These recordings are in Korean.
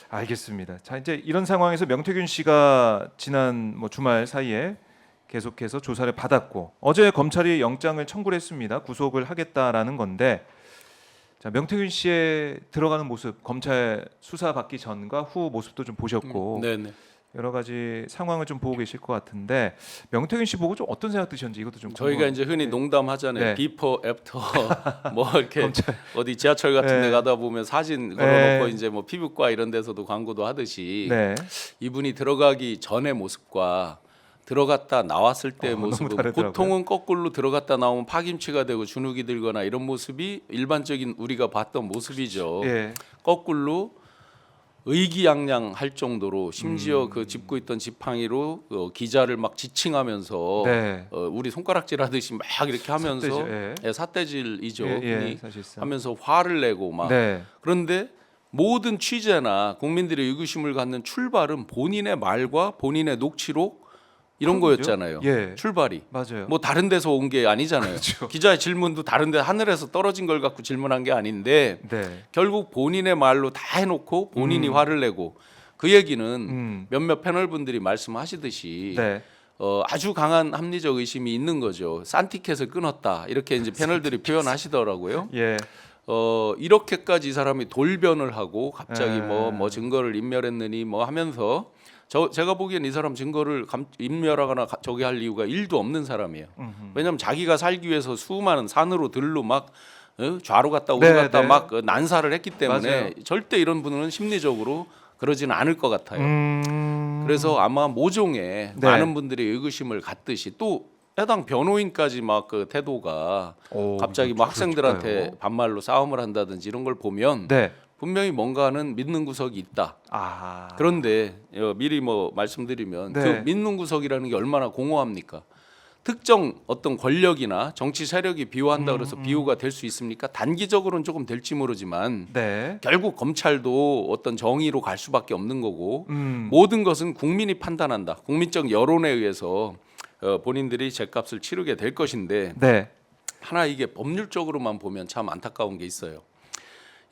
알겠습니다. 자, 이제 이런 상황에서 명태균 씨가 지난 주말 사이에 계속해서 조사를 받았고 어제 검찰이 영장을 청구를 했습니다. 구속을 하겠다라는 건데, 자, 명태균 씨의 들어가는 모습, 검찰 수사 받기 전과 후 모습도 좀 보셨고 네네. 여러 가지 상황을 좀 보고 계실 것 같은데, 명태균 씨 보고 좀 어떤 생각 드셨는지 이것도 좀 저희가 이제 흔히 농담하잖아요. 네. 비포 애프터 뭐 이렇게 검찰. 어디 지하철 같은 데 네. 가다 보면 사진 걸어놓고 이제 뭐 피부과 이런 데서도 광고도 하듯이 네. 이분이 들어가기 전의 모습과 들어갔다 나왔을 때의 너무 모습은 다르더라고요. 보통은 거꾸로 들어갔다 나오면 파김치가 되고 주눅이 들거나 이런 모습이 일반적인 우리가 봤던 모습이죠. 예. 거꾸로 의기양양할 정도로 심지어 그 짚고 있던 지팡이로 기자를 막 지칭하면서 네. 우리 손가락질 하듯이 막 이렇게 하면서 삿대질, 예. 예, 삿대질이죠. 예, 흔히 사실상. 하면서 화를 내고 막 네. 그런데 모든 취재나 국민들의 의구심을 갖는 출발은 본인의 말과 본인의 녹취록 이런 그런 거죠? 거였잖아요. 예. 출발이 맞아요. 뭐 다른 데서 온 게 아니잖아요. 그렇죠. 기자의 질문도 다른 데 하늘에서 떨어진 걸 갖고 질문한 게 아닌데 네. 결국 본인의 말로 다 해놓고 본인이 화를 내고 그 얘기는 몇몇 패널 분들이 말씀하시듯이 네. 아주 강한 합리적 의심이 있는 거죠. 산티켓을 끊었다 이렇게 이제 패널들이 표현하시더라고요. 예. 이렇게까지 이 사람이 돌변을 하고 갑자기 예. 뭐 증거를 인멸했느니 뭐 하면서 제가 보기엔 이 사람 증거를 인멸하거나 저기 할 이유가 1도 없는 사람이에요. 왜냐하면 자기가 살기 위해서 수많은 산으로 들로 막 좌로 갔다 우로 네, 갔다 네. 막 난사를 했기 때문에 맞아요. 절대 이런 분은 심리적으로 그러지는 않을 것 같아요. 그래서 아마 모종의 네. 많은 분들이 의구심을 갖듯이 또 해당 변호인까지 막 그 태도가 갑자기 뭐 학생들한테 그럴까요? 반말로 싸움을 한다든지 이런 걸 보면 네. 분명히 뭔가는 믿는 구석이 있다. 아. 그런데 미리 뭐 말씀드리면 네. 그 믿는 구석이라는 게 얼마나 공허합니까? 특정 어떤 권력이나 정치 세력이 비호한다 그래서 비호가 될 수 있습니까? 단기적으로는 조금 될지 모르지만 네. 결국 검찰도 어떤 정의로 갈 수밖에 없는 거고 음. 모든 것은 국민이 판단한다. 국민적 여론에 의해서 본인들이 죗값을 치르게 될 것인데 네. 하나 이게 법률적으로만 보면 참 안타까운 게 있어요.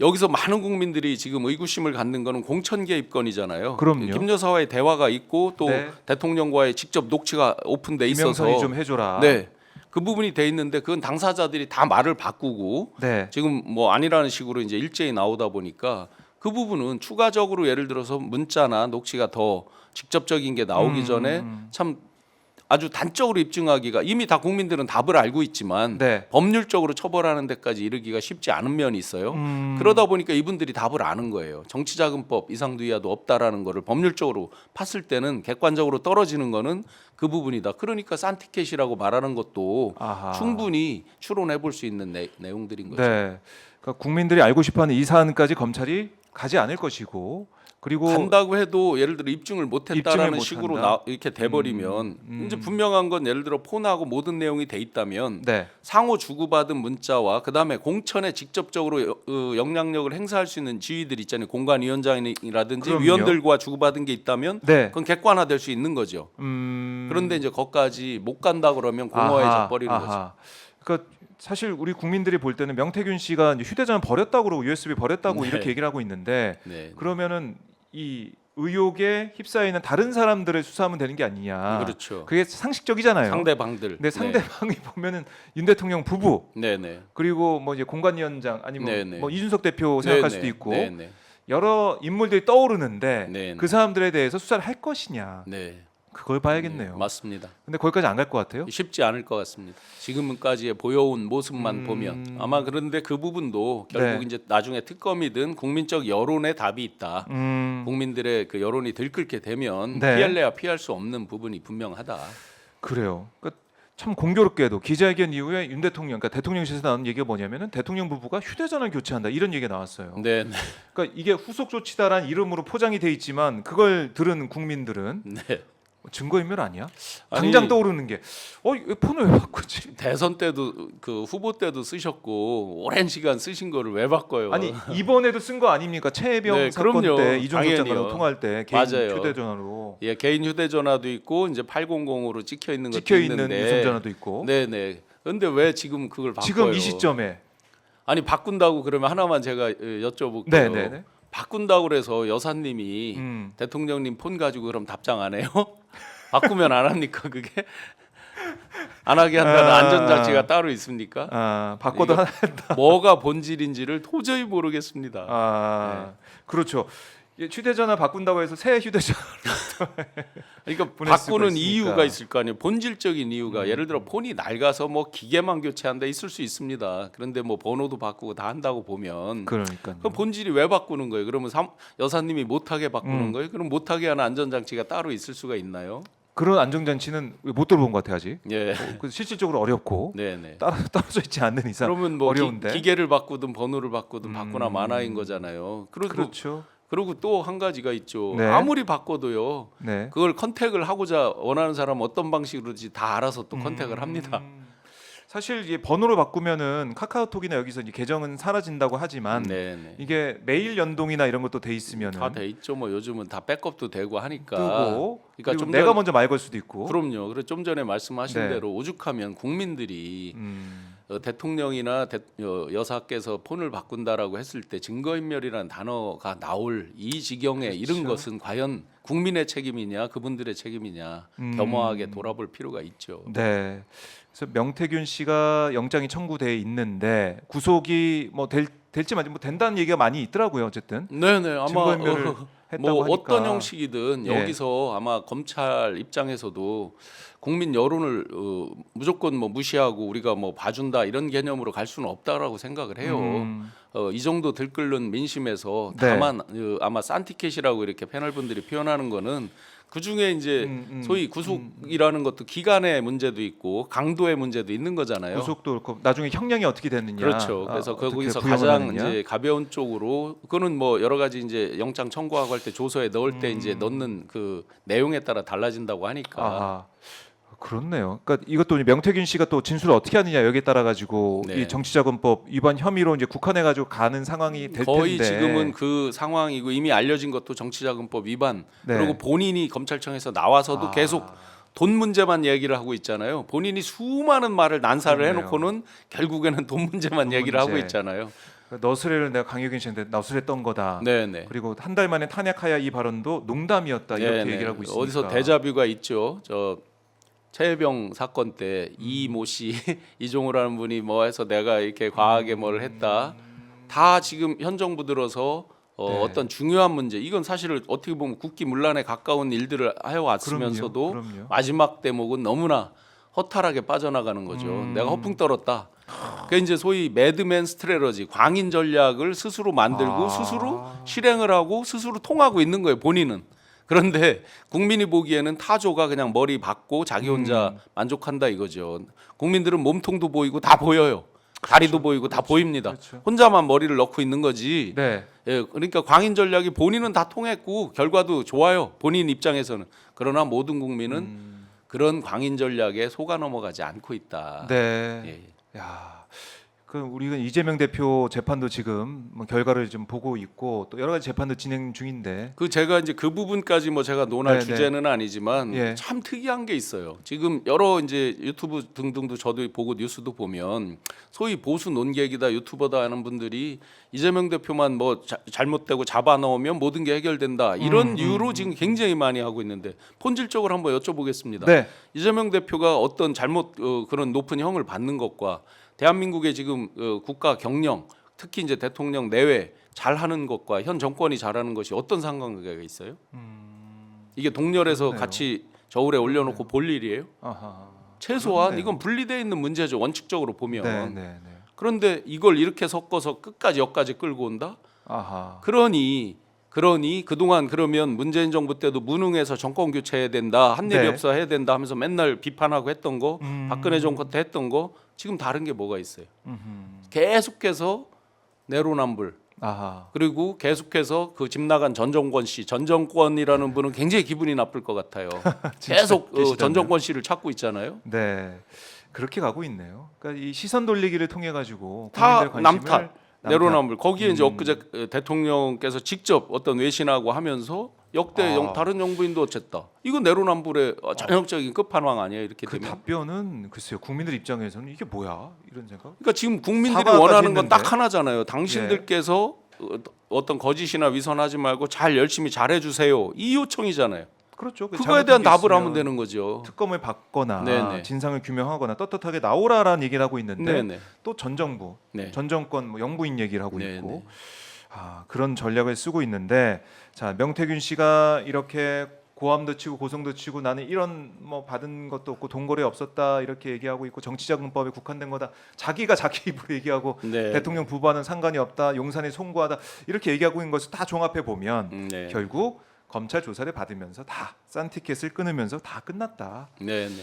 여기서 많은 국민들이 지금 의구심을 갖는 거는 공천 개입건이잖아요. 그럼요. 김 여사와의 대화가 있고 또 네. 대통령과의 직접 녹취가 오픈돼 있어서 김영선이 좀 해줘라. 네. 그 부분이 돼 있는데 그건 당사자들이 다 말을 바꾸고 네. 지금 뭐 아니라는 식으로 이제 일제히 나오다 보니까 그 부분은 추가적으로 예를 들어서 문자나 녹취가 더 직접적인 게 나오기 전에 참 아주 단적으로 입증하기가 이미 다 국민들은 답을 알고 있지만 네. 법률적으로 처벌하는 데까지 이르기가 쉽지 않은 면이 있어요. 그러다 보니까 이분들이 답을 아는 거예요. 정치자금법 이상도 이하도 없다라는 거를 법률적으로 팠을 때는 객관적으로 떨어지는 거는 그 부분이다. 그러니까 산티켓이라고 말하는 것도 아하. 충분히 추론해 볼 수 있는 내용들인 거죠. 네. 그러니까 국민들이 알고 싶어하는 이 사안까지 검찰이 가지 않을 것이고, 그리고 간다고 해도 예를 들어 입증을 못했다라는 입증을 식으로 못한다? 이렇게 돼버리면 이제 분명한 건 예를 들어 폰하고 모든 내용이 돼 있다면 네. 상호 주고받은 문자와 그다음에 공천에 직접적으로 영향력을 행사할 수 있는 지위들 있잖아요. 공관위원장이라든지 그럼요. 위원들과 주고받은 게 있다면 네. 그건 객관화될 수 있는 거죠. 그런데 이제 거기까지 못 간다 그러면 공허해져 버리는 거죠. 그러니까 사실 우리 국민들이 볼 때는 명태균 씨가 이제 휴대전화 버렸다고 그러고 USB 버렸다고 네. 이렇게 얘기를 하고 있는데, 네. 그러면은 이 의혹에 휩싸여 있는 다른 사람들을 수사하면 되는 게 아니냐. 그렇죠. 그게 상식적이잖아요. 상대방들. 근데 상대방이 보면은 윤 대통령 부부, 네네. 그리고 뭐 이제 공관위원장 아니면 네네. 뭐 이준석 대표 생각할 수도 있고 네네. 여러 인물들이 떠오르는데 네네. 그 사람들에 대해서 수사를 할 것이냐, 네. 그걸 봐야겠네요. 맞습니다. 근데 거기까지 안 갈 것 같아요. 쉽지 않을 것 같습니다. 지금까지의 보여온 모습만 보면 아마 그런데 그 부분도 결국 네. 이제 나중에 특검이든 국민적 여론의 답이 있다. 국민들의 그 여론이 들끓게 되면 네. 피할래야 피할 수 없는 부분이 분명하다. 그래요. 그러니까 참 공교롭게도 기자회견 이후에 윤 대통령, 그러니까 대통령실에서 나온 얘기가 뭐냐면은 대통령 부부가 휴대전화 교체한다 이런 얘기가 나왔어요. 네, 네, 그러니까 이게 후속 조치다란 이름으로 포장이 돼 있지만 그걸 들은 국민들은 네. 증거인멸 아니야? 아니, 당장 떠오르는 게 이 폰을 왜 바꾸지? 대선 때도 그 후보 때도 쓰셨고 오랜 시간 쓰신 거를 왜 바꿔요? 아니 이번에도 쓴 거 아닙니까? 최혜병 네, 사건 그럼요. 때 이종석 장관하고 당연히요. 통화할 때 개인 맞아요. 휴대전화로 예, 개인 휴대전화도 있고 이제 800으로 찍혀 있는 것도 찍혀 있는 있는데 유선전화도 있고. 네, 네. 근데 왜 지금 그걸 바꿔요? 지금 이 시점에 아니 바꾼다고 그러면 하나만 제가 여쭤볼게요. 네, 네, 네. 바꾼다고 그래서 여사님이 대통령님 폰 가지고 그럼 답장 안 해요? 바꾸면 안 합니까 그게? 안 하게 한다는 안전장치가 따로 있습니까? 바꿔도 이거 한다. 뭐가 본질인지를 도저히 모르겠습니다. 그렇죠. 휴대전화 바꾼다고 해서 새 휴대전화. 그러니까 보낼 수가 바꾸는 있으니까. 이유가 있을 거 아니에요. 본질적인 이유가 예를 들어 폰이 낡아서 뭐 기계만 교체한다 있을 수 있습니다. 그런데 뭐 번호도 바꾸고 다 한다고 보면 그러니까. 그럼 본질이 왜 바꾸는 거예요? 그러면 여사님이 못하게 바꾸는 거예요? 그럼 못하게 하는 안전장치가 따로 있을 수가 있나요? 그런 안정장치는 못 들어본 것 같아요 아직. 예. 그래서 실질적으로 어렵고 네네. 떨어져 있지 않는 이상 그러면 뭐 어려운데. 기계를 바꾸든 번호를 바꾸든 바꾸나 마나인 거잖아요. 그렇죠. 그리고 또 한 가지가 있죠. 네. 아무리 바꿔도요. 네. 그걸 컨택을 하고자 원하는 사람 어떤 방식으로든지 다 알아서 또 컨택을 합니다. 사실 이 번호를 바꾸면은 카카오톡이나 여기서 이 계정은 사라진다고 하지만 네네. 이게 메일 연동이나 이런 것도 돼 있으면은 다 돼 있죠. 뭐 요즘은 다 백업도 되고 하니까. 뜨고 그러니까 그리고 좀 내가 전- 먼저 말 걸 수도 있고. 그럼요. 그래 좀 전에 말씀하신 네. 대로 오죽하면 국민들이 대통령이나 여사께서 폰을 바꾼다라고 했을 때 증거인멸이라는 단어가 나올 이 지경에 이른 그렇죠. 것은 과연 국민의 책임이냐 그분들의 책임이냐 겸허하게 돌아볼 필요가 있죠. 네. 그래서 명태균 씨가 영장이 청구돼 있는데 구속이 뭐 될지 말지 뭐 된다는 얘기가 많이 있더라고요. 어쨌든 네네 아마 증거인멸을 했다고 뭐 하니까. 어떤 형식이든 예. 여기서 아마 검찰 입장에서도 국민 여론을 무조건 뭐 무시하고 우리가 뭐 봐준다 이런 개념으로 갈 수는 없다라고 생각을 해요. 이 정도 들끓는 민심에서 네. 다만 아마 산티켓이라고 이렇게 패널분들이 표현하는 거는 그 중에 이제 소위 구속이라는 것도 기간의 문제도 있고 강도의 문제도 있는 거잖아요. 구속도 그렇고 나중에 형량이 어떻게 됐느냐. 그렇죠. 그래서 어떻게 거기서 구형을 가장 하느냐. 이제 가벼운 쪽으로 그거는 뭐 여러 가지 이제 영장 청구하고 할 때 조서에 넣을 때 이제 넣는 그 내용에 따라 달라진다고 하니까. 아하. 그렇네요. 그러니까 이것도 명태균 씨가 또 진술을 어떻게 하느냐 여기에 따라 가지고 네. 이 정치자금법 위반 혐의로 이제 국한해 가지고 가는 상황이 될 거의 텐데. 지금은 그 상황이고 이미 알려진 것도 정치자금법 위반 네. 그리고 본인이 검찰청에서 나와서도 계속 돈 문제만 얘기를 하고 있잖아요. 본인이 수많은 말을 난사를 그렇네요. 해놓고는 결국에는 돈 문제만 돈 얘기를 문제. 하고 있잖아요. 너스레를 내가 강효경 씨한테 너스레 떤 거다. 네네. 그리고 한 달 만에 탄핵하야 이 발언도 농담이었다 이렇게 네네. 얘기를 하고 있으니까. 어디서 데자뷰가 있죠. 저 최혜병 사건 때 이모 씨 이종호라는 분이 뭐 해서 내가 이렇게 과하게 뭘 했다. 다 지금 현 정부 들어서 네. 어떤 중요한 문제 이건 사실 어떻게 보면 국기문란에 가까운 일들을 해왔으면서도 그럼요. 마지막 대목은 너무나 허탈하게 빠져나가는 거죠. 내가 허풍 떨었다. 그 이제 소위 매드맨 스트레러지 광인 전략을 스스로 만들고 스스로 실행을 하고 스스로 통하고 있는 거예요. 본인은. 그런데 국민이 보기에는 타조가 그냥 머리 박고 자기 혼자 만족한다 이거죠. 국민들은 몸통도 보이고 다 보여요. 다리도 보이고 다 보입니다. 그렇죠. 혼자만 머리를 넣고 있는 거지. 네. 예, 그러니까 광인 전략이 본인은 다 통했고 결과도 좋아요. 본인 입장에서는. 그러나 모든 국민은 그런 광인 전략에 속아 넘어가지 않고 있다. 네. 예. 야. 그 우리가 이재명 대표 재판도 지금 뭐 결과를 좀 보고 있고 또 여러 가지 재판도 진행 중인데. 그 제가 이제 그 부분까지 뭐 제가 논할 네네. 주제는 아니지만 예. 참 특이한 게 있어요. 지금 여러 이제 유튜브 등등도 저도 보고 뉴스도 보면 소위 보수 논객이다 유튜버다 하는 분들이 이재명 대표만 뭐 잘못되고 잡아 넣으면 모든 게 해결된다 이런 이유로 지금 굉장히 많이 하고 있는데 본질적으로 한번 여쭤보겠습니다. 네. 이재명 대표가 어떤 잘못 그런 높은 형을 받는 것과 대한민국의 지금 국가 경영 특히 이제 대통령 내외 잘하는 것과 현 정권이 잘하는 것이 어떤 상관관계가 있어요? 이게 동렬해서 그러네요. 같이 저울에 올려놓고 볼 일이에요? 아하. 최소한 그렇네요. 이건 분리되어 있는 문제죠. 원칙적으로 보면. 네, 네, 네. 그런데 이걸 이렇게 섞어서 끝까지 여기까지 끌고 온다? 아하. 그러니 그동안 그러면 문재인 정부 때도 무능해서 정권 교체해야 된다, 한내비 네. 없어 해야 된다 하면서 맨날 비판하고 했던 거, 박근혜 정권 때 했던 거 지금 다른 게 뭐가 있어요? 계속해서 내로남불 아하. 그리고 계속해서 그 집 나간 전 정권 씨, 전 정권이라는 분은 굉장히 기분이 나쁠 것 같아요. 계속 계시다면. 전 정권 씨를 찾고 있잖아요. 네. 그렇게 가고 있네요. 그러니까 이 시선 돌리기를 통해 가지고 다 국민들의 남탓, 관심을 내로남불. 거기에 이제 엊그제 대통령께서 직접 어떤 외신하고 하면서 역대 다른 정부인도 어쨌다. 이거 내로남불의 전형적인 끝판왕 아니에요? 이렇게 그 되면. 답변은 글쎄요. 국민들 입장에서는 이게 뭐야? 이런 생각? 그러니까 지금 국민들이 사과까지 원하는 건 했는데. 딱 하나잖아요. 당신들께서 어떤 거짓이나 위선하지 말고 잘 열심히 잘해주세요. 이 요청이잖아요. 그렇죠. 그 그거에 대한 잘못된 게 답을 하면 있으면 되는 거죠. 특검을 받거나 네네. 진상을 규명하거나 떳떳하게 나오라라는 얘기를 하고 있는데 네네. 또 전 정부, 네. 전 정권 뭐 영부인 얘기를 하고 네네. 있고 그런 전략을 쓰고 있는데 자 명태균 씨가 이렇게 고함도 치고 고성도 치고 나는 이런 뭐 받은 것도 없고 돈거래 없었다 이렇게 얘기하고 있고 정치자금법에 국한된 거다 자기가 자기 입으로 얘기하고 네. 대통령 부부와는 상관이 없다 용산에 송구하다 이렇게 얘기하고 있는 것을 다 종합해 보면 네. 결국 검찰 조사를 받으면서 다 싼 티켓을 끊으면서 다 끝났다. 네네.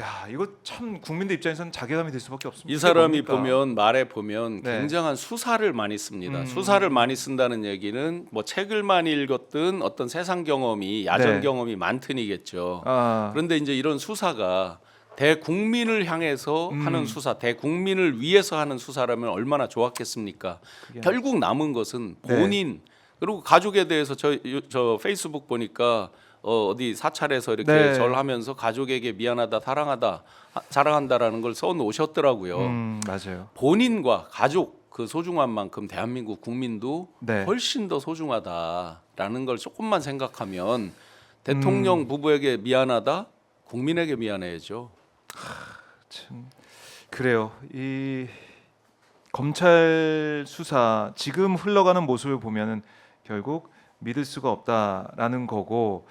야 이거 참 국민들 입장에서는 자괴감이 들 수밖에 없습니다. 이 사람이 이게 뭡니까? 보면 말에 보면 네. 굉장한 수사를 많이 씁니다. 수사를 많이 쓴다는 얘기는 뭐 책을 많이 읽었든 어떤 세상 경험이 야전 네. 경험이 많든이겠죠. 아, 그런데 이제 이런 수사가 대국민을 향해서 하는 수사, 대국민을 위해서 하는 수사라면 얼마나 좋았겠습니까? 그게 결국 남은 것은 네. 본인 그리고 가족에 대해서 저 페이스북 보니까 어디 사찰에서 이렇게 네. 절하면서 가족에게 미안하다, 사랑하다, 사랑한다라는 걸 써 놓으셨더라고요. 맞아요. 본인과 가족 그 소중한 만큼 대한민국 국민도 네. 훨씬 더 소중하다라는 걸 조금만 생각하면 대통령 부부에게 미안하다, 국민에게 미안해야죠. 참 그래요. 이 검찰 수사 지금 흘러가는 모습을 보면은 결국 믿을 수가 없다라는 거고